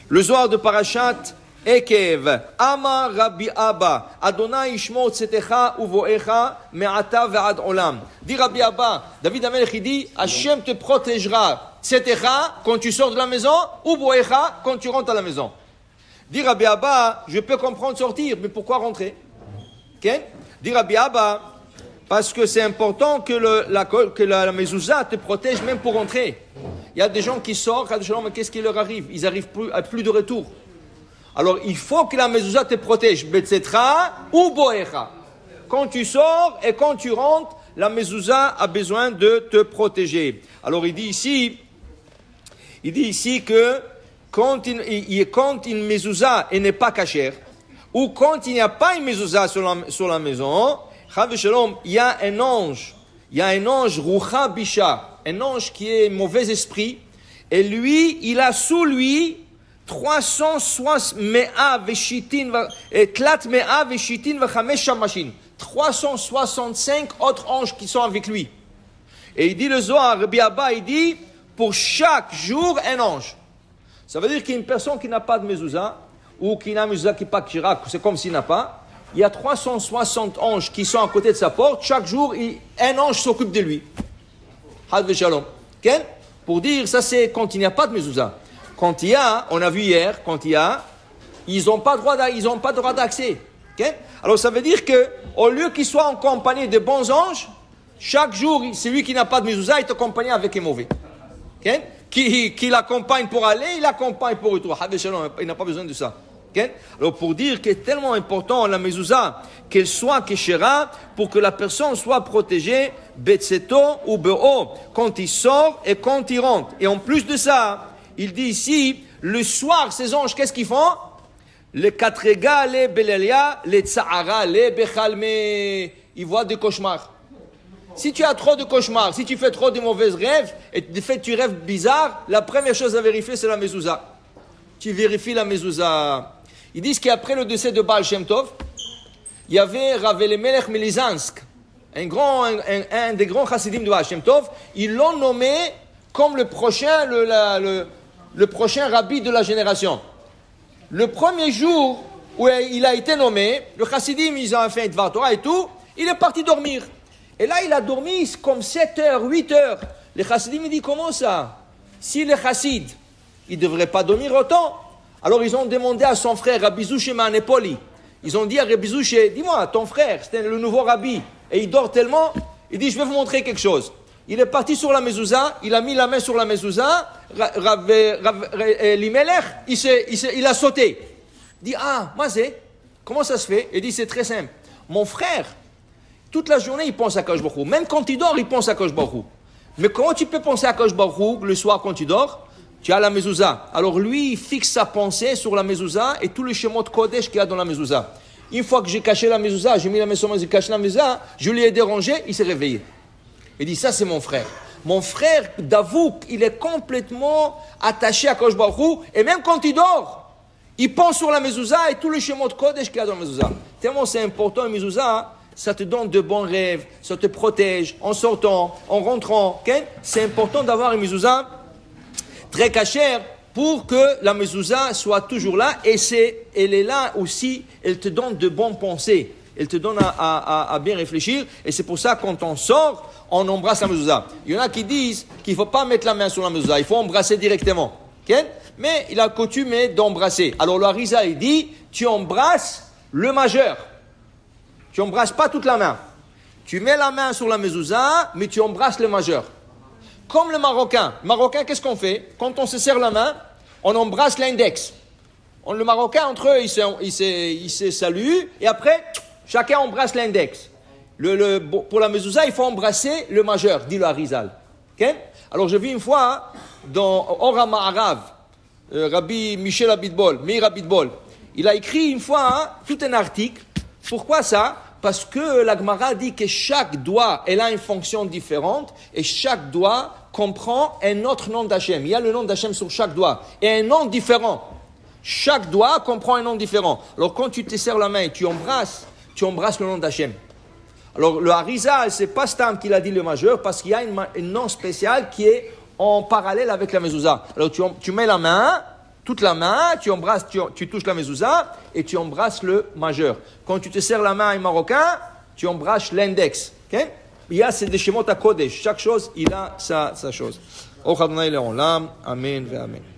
Le Zohar de Parashat Ekev, Amar Rabbi Abba, Adonai Ishmo Tzetecha Uvoecha Me'ata Ve'ad Olam. Dit Rabbi Abba, David Amelech, il dit, Hachem te protégera Tzetecha quand tu sors de la maison, Uvoecha quand tu rentres à la maison. Dit Rabbi Abba, je peux comprendre sortir, mais pourquoi rentrer? Okay? Dit Rabbi Abba, parce que c'est important que la mezouza te protège même pour rentrer. Il y a des gens qui sortent, mais qu'est-ce qui leur arrive? Ils n'arrivent plus de retour. Alors, il faut que la mezouza te protège. Betzetra ou boecha. Quand tu sors et quand tu rentres, la mezouza a besoin de te protéger. Alors, il dit ici que quand une mezouza n'est pas cachère, ou quand il n'y a pas une mezouza sur la maison, il y a un ange, Rucha Bisha, un ange qui est mauvais esprit, et lui, il a sous lui 365 autres anges qui sont avec lui. Et il dit le Zohar, Rabbi Abba, il dit, pour chaque jour, un ange. Ça veut dire qu'il y a une personne qui n'a pas de mezouza, ou qui n'a mezouza qui n'est pas kira, c'est comme s'il n'a pas. Il y a 360 anges qui sont à côté de sa porte. Chaque jour, un ange s'occupe de lui. Hadve shalom. Okay? Pour dire, ça c'est quand il n'y a pas de mezouza. Quand il y a, on a vu hier, ils n'ont pas droit d'accès. Okay? Alors ça veut dire que, au lieu qu'ils soient en compagnie de bons anges, chaque jour, celui qui n'a pas de mezouza est accompagné avec les mauvais. Okay? Qui l'accompagne pour aller, il l'accompagne pour retour. Hadve shalom, il n'a pas besoin de ça. Okay? Alors pour dire qu'il est tellement important la mezouza qu'elle soit keshera pour que la personne soit protégée betseto ou be'o quand il sort et quand il rentre. Et en plus de ça, il dit ici, le soir, ces anges, qu'est-ce qu'ils font? Les katrega, les belelia, les tsahara, les bechalme, ils voient des cauchemars. Si tu as trop de cauchemars, si tu fais trop de mauvais rêves, et de fait tu rêves bizarre, la première chose à vérifier c'est la mezouza. Tu vérifies la mezouza. Ils disent qu'après le décès de Baal Shem Tov, il y avait Rav Elimelech Melizansk, un des grands chassidim de Baal Shem Tov. Ils l'ont nommé comme le prochain rabbi de la génération. Le premier jour où il a été nommé, le chassidim, ils ont fait un Dvar Torah et tout, il est parti dormir. Et là, il a dormi comme 7 heures, 8 heures. Le chassidim, il dit, comment ça? Si le chassid, il ne devrait pas dormir autant. Alors ils ont demandé à son frère, Rabbi Zouché Manepoli. Ils ont dit à Rabbi Zouché, dis-moi, ton frère, c'était le nouveau rabbi, et il dort tellement, il dit, je vais vous montrer quelque chose. Il est parti sur la mezouza, il a mis la main sur la mezouza, Limelech, il a sauté. Il dit, moi c'est, comment ça se fait? Il dit, c'est très simple. Mon frère, toute la journée, il pense à Kadosh Baruch Hu. Même quand il dort, il pense à Kadosh Baruch Hu. Mais comment tu peux penser à Kadosh Baruch Hu le soir quand tu dors? Tu as la mezouza. Alors lui, il fixe sa pensée sur la mezouza et tout le schéma de Kodesh qu'il y a dans la mezouza. Une fois que j'ai caché la mezouza, j'ai mis la main sur la mezouza, j'ai caché la mezouza, je lui ai dérangé, il s'est réveillé. Il dit, ça c'est mon frère. Mon frère, Davouk, il est complètement attaché à Kadosh Baruch Hu, et même quand il dort, il pense sur la mezouza et tout le schéma de Kodesh qu'il y a dans la mezouza. Tellement c'est important, la mezouza, ça te donne de bons rêves, ça te protège en sortant, en rentrant. Okay? C'est important d'avoir une mezouza très cachère pour que la mezouza soit toujours là, et elle est là aussi, elle te donne de bonnes pensées, elle te donne à bien réfléchir, et c'est pour ça quand on sort, on embrasse la mezouza. Il y en a qui disent qu'il ne faut pas mettre la main sur la mezouza, il faut embrasser directement. Okay? Mais il a coutume d'embrasser. Alors le Harizal, il dit, tu embrasses le majeur, tu embrasses pas toute la main. Tu mets la main sur la mezouza, mais tu embrasses le majeur. Comme le Marocain. Le Marocain, qu'est-ce qu'on fait? Quand on se serre la main, on embrasse l'index. Le Marocain, entre eux, ils se saluent, et après, chacun embrasse l'index. Pour la mezouza, il faut embrasser le majeur, dit le Harizal. Okay? Alors, je vis une fois, dans Ora Ma'arav, Rabbi Michel Abitbol, Meir Abitbol, il a écrit une fois tout un article. Pourquoi ça? Parce que la Gemara dit que chaque doigt, elle a une fonction différente, et chaque doigt comprend un autre nom d'Hachem. Il y a le nom d'Hachem sur chaque doigt, et un nom différent. Chaque doigt comprend un nom différent. Alors quand tu te serres la main et tu embrasses le nom d'Hachem. Alors le Harizal, c'est pas Stam qu'il a dit le majeur, parce qu'il y a un nom spécial qui est en parallèle avec la mezouza. Alors tu mets la main, toute la main, tu embrasses, tu touches la mezouza et tu embrasses le majeur. Quand tu te serres la main en marocain, tu embrasses l'index. Okay? Il y a c'est des Shemot HaKodesh. Chaque chose, il a sa chose. Amen ve Amen.